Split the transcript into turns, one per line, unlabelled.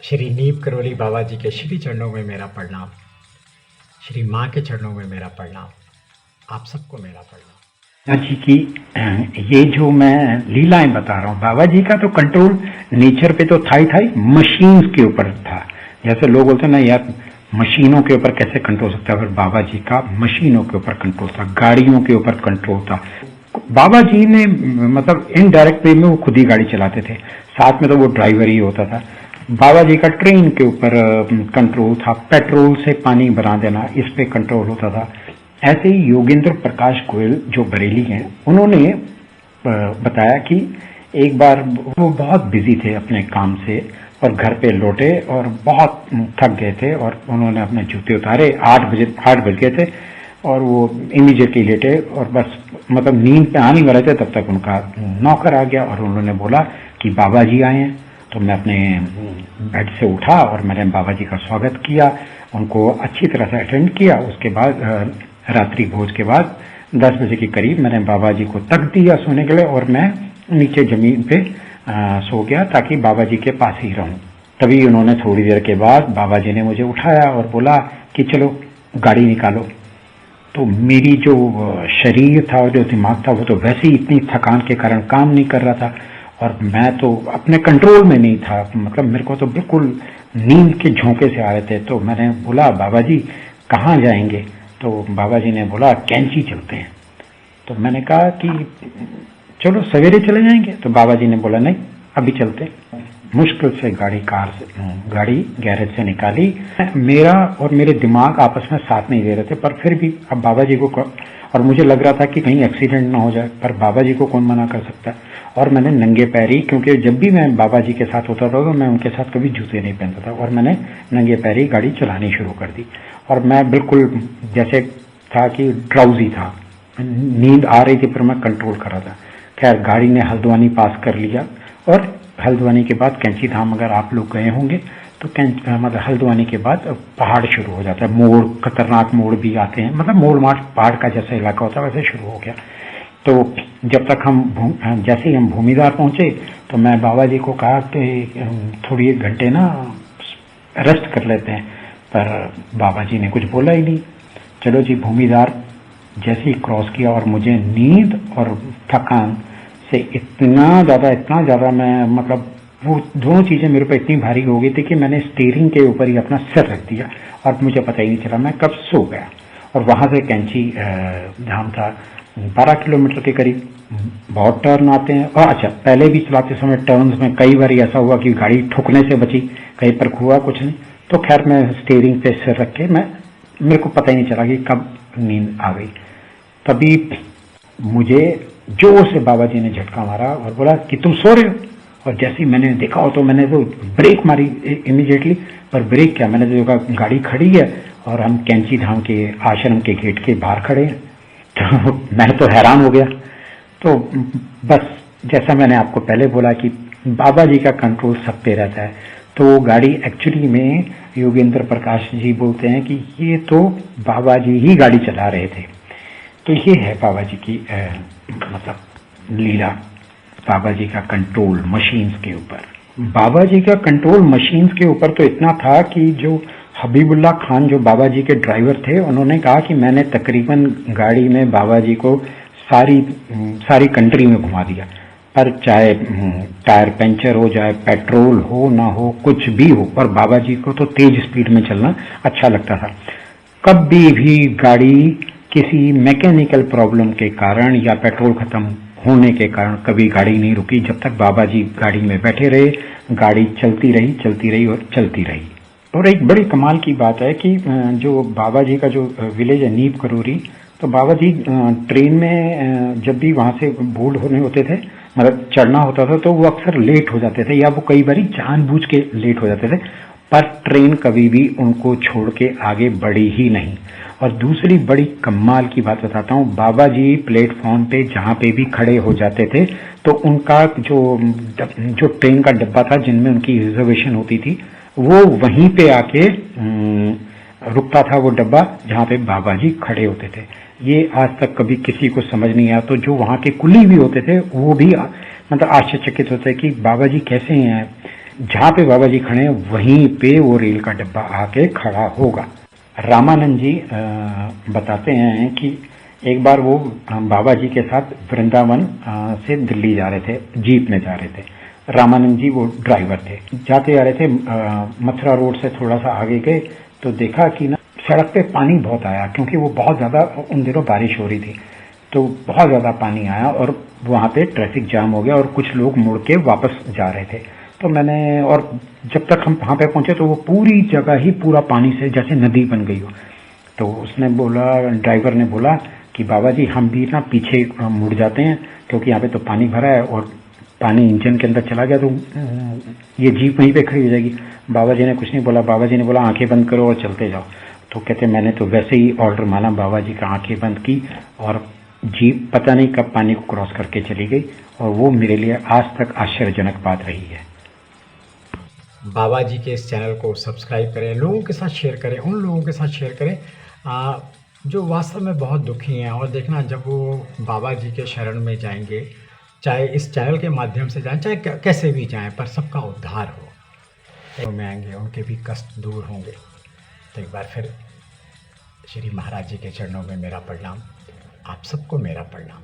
श्री नीम करोली बाबा जी के श्री चरणों में मेरा प्रणाम। श्री माँ के चरणों में मेरा प्रणाम। आप सबको मेरा प्रणाम।
बाबा जी की ये जो मैं लीलाएं बता रहा हूँ, बाबा जी का तो कंट्रोल नेचर पे तो था ही, मशीन्स के ऊपर था। जैसे लोग बोलते हैं ना यार मशीनों के ऊपर कैसे कंट्रोल सकता है, पर बाबा जी का मशीनों के ऊपर कंट्रोल था, गाड़ियों के ऊपर कंट्रोल था। बाबा जी ने मतलब इनडायरेक्ट वे में वो खुद ही गाड़ी चलाते थे, साथ में तो वो ड्राइवर ही होता था। बाबा जी का ट्रेन के ऊपर कंट्रोल था, पेट्रोल से पानी बना देना इस पे कंट्रोल होता था। ऐसे ही योगेंद्र प्रकाश गोयल जो बरेली हैं, उन्होंने बताया कि एक बार वो बहुत बिजी थे अपने काम से और घर पे लौटे और बहुत थक गए थे और उन्होंने अपने जूते उतारे। 8 बज गए थे और वो इमीडिएटली लेटे और बस मतलब नींद पे आने वाले थे, तब तक उनका नौकर आ गया और उन्होंने बोला कि बाबा जी आए हैं। तो मैं अपने बेड से उठा और मैंने बाबा जी का स्वागत किया, उनको अच्छी तरह से अटेंड किया। उसके बाद रात्रि भोज के बाद 10 बजे के करीब मैंने बाबा जी को तक दिया सोने के लिए और मैं नीचे जमीन पे सो गया ताकि बाबा जी के पास ही रहूं। तभी उन्होंने थोड़ी देर के बाद बाबा जी ने मुझे उठाया और बोला कि चलो गाड़ी निकालो। तो मेरी जो शरीर था और जो दिमाग था वो तो वैसे ही इतनी थकान के कारण काम नहीं कर रहा था और मैं तो अपने कंट्रोल में नहीं था, मतलब मेरे को तो बिल्कुल नींद के झोंके से आ रहे थे। तो मैंने बोला बाबा जी कहाँ जाएंगे? तो बाबा जी ने बोला कैंची चलते हैं। तो मैंने कहा कि चलो सवेरे चले जाएंगे। तो बाबा जी ने बोला नहीं अभी चलते। मुश्किल से गाड़ी गैरेज से निकाली। मेरा और मेरे दिमाग आपस में साथ नहीं दे रहे थे, पर फिर भी अब बाबा जी को और मुझे लग रहा था कि कहीं एक्सीडेंट ना हो जाए, पर बाबा जी को कौन मना कर सकता है। और मैंने नंगे पैरी, क्योंकि जब भी मैं बाबा जी के साथ होता था तो मैं उनके साथ कभी जूते नहीं पहनता था, और मैंने नंगे पैरी गाड़ी चलानी शुरू कर दी। और मैं बिल्कुल जैसे था कि ड्राउजी था, नींद आ रही थी पर मैं कंट्रोल कर रहा था। खैर गाड़ी ने हल्द्वानी पास कर लिया और हल्द्वानी के बाद कैंची धाम अगर आप लोग गए होंगे तो मतलब हल्द्वानी के बाद पहाड़ शुरू हो जाता है, मोड़, खतरनाक मोड़ भी आते हैं, मतलब मोड़ मार्च पहाड़ का जैसा इलाका होता है वैसे शुरू हो गया। तो जब तक जैसे ही हम भूमिदार पहुंचे तो मैं बाबा जी को कहा कि थोड़ी 1 घंटे ना रेस्ट कर लेते हैं, पर बाबा जी ने कुछ बोला ही नहीं। चलो जी, भूमिदार जैसे ही क्रॉस किया और मुझे नींद और थकान से इतना ज्यादा मैं मतलब वो दोनों चीजें मेरे पे इतनी भारी हो गई थी कि मैंने स्टीयरिंग के ऊपर ही अपना सिर रख दिया और मुझे पता ही नहीं चला मैं कब सो गया। और वहां से कैंची धाम था 12 किलोमीटर के करीब। बहुत टर्न आते हैं, और अच्छा पहले भी चलाते समय टर्न्स में कई बार ऐसा हुआ कि गाड़ी ठुकने से बची, कहीं पर हुआ कुछ नहीं। तो खैर मैं स्टीयरिंग पे सिर रख के मेरे को पता ही नहीं चला कि कब नींद आ गई। तभी मुझे जोर से बाबा जी ने झटका मारा और बोला कि तुम सो रहे हो। और जैसे ही मैंने देखा हो तो मैंने तो ब्रेक मारी इमीडिएटली, पर ब्रेक क्या, मैंने देखा गाड़ी खड़ी है और हम कैंची धाम के आश्रम के गेट के बाहर खड़े हैं। तो मैं तो हैरान हो गया। तो बस जैसा मैंने आपको पहले बोला कि बाबा जी का कंट्रोल सब पे रहता है, तो गाड़ी एक्चुअली में योगेंद्र प्रकाश जी बोलते हैं कि ये तो बाबा जी ही गाड़ी चला रहे थे। तो ये है बाबा जी की मतलब लीला, बाबा जी का कंट्रोल मशीन्स के ऊपर। बाबा जी का कंट्रोल मशीन्स के ऊपर तो इतना था कि जो हबीबुल्ला खान जो बाबा जी के ड्राइवर थे, उन्होंने कहा कि मैंने तकरीबन गाड़ी में बाबा जी को सारी कंट्री में घुमा दिया, पर चाहे टायर पंचर हो जाए, पेट्रोल हो ना हो, कुछ भी हो, पर बाबा जी को तो तेज स्पीड में चलना अच्छा लगता था। कभी भी गाड़ी किसी मैकेनिकल प्रॉब्लम के कारण या पेट्रोल खत्म होने के कारण कभी गाड़ी नहीं रुकी। जब तक बाबा जी गाड़ी में बैठे रहे, गाड़ी चलती रही और चलती रही। और एक बड़ी कमाल की बात है कि जो बाबा जी का जो विलेज है नीम करोली, तो बाबा जी ट्रेन में जब भी वहां से बोर्ड होने होते थे, मतलब चढ़ना होता था, तो वो अक्सर लेट हो जाते थे या वो कई बार जानबूझ के लेट हो जाते थे, पर ट्रेन कभी भी उनको छोड़ के आगे बढ़ी ही नहीं। और दूसरी बड़ी कमाल की बात बताता हूँ, बाबा जी प्लेटफॉर्म पे जहाँ पे भी खड़े हो जाते थे तो उनका जो ट्रेन का डब्बा था जिनमें उनकी रिजर्वेशन होती थी, वो वहीं पे आके रुकता था वो डब्बा जहाँ पे बाबा जी खड़े होते थे। ये आज तक कभी किसी को समझ नहीं आया। तो जो वहाँ के कुली भी होते थे वो भी मतलब आश्चर्यचकित होते कि बाबा जी कैसे हैं जहाँ पे बाबा जी खड़े हैं वहीं पे वो रेल का डिब्बा आके खड़ा होगा। रामानंद जी बताते हैं कि एक बार वो बाबा जी के साथ वृंदावन से दिल्ली जा रहे थे, जीप में जा रहे थे। रामानंद जी वो ड्राइवर थे। जाते जा रहे थे, मथुरा रोड से थोड़ा सा आगे गए तो देखा कि ना सड़क पे पानी बहुत आया, क्योंकि वो बहुत ज़्यादा उन दिनों बारिश हो रही थी, तो बहुत ज़्यादा पानी आया और वहाँ पे ट्रैफिक जाम हो गया और कुछ लोग मुड़ के वापस जा रहे थे। तो मैंने, और जब तक हम वहाँ पे पहुँचे तो वो पूरी जगह ही पूरा पानी से जैसे नदी बन गई हो। तो उसने बोला, ड्राइवर ने बोला कि बाबा जी हम भी ना पीछे मुड़ जाते हैं, क्योंकि यहाँ पे तो पानी भरा है और पानी इंजन के अंदर चला गया तो ये जीप वहीं पे खड़ी हो जाएगी। बाबा जी ने कुछ नहीं बोला। बाबा जी ने बोला आंखें बंद करो और चलते जाओ। तो कहते मैंने तो वैसे ही ऑर्डर माना, बाबा जी का आंखें बंद की और जीप पता नहीं कब पानी को क्रॉस करके चली गई, और वो मेरे लिए आज तक आश्चर्यजनक बात रही है।
बाबा जी के इस चैनल को सब्सक्राइब करें, लोगों के साथ शेयर करें, उन लोगों के साथ शेयर करें जो वास्तव में बहुत दुखी हैं। और देखना, जब वो बाबा जी के शरण में जाएंगे, चाहे इस चैनल के माध्यम से जाएं, चाहे कैसे भी जाएं, पर सबका उद्धार हो, में आएंगे, उनके भी कष्ट दूर होंगे। तो एक बार फिर श्री महाराज जी के चरणों में मेरा प्रणाम, आप सबको मेरा प्रणाम।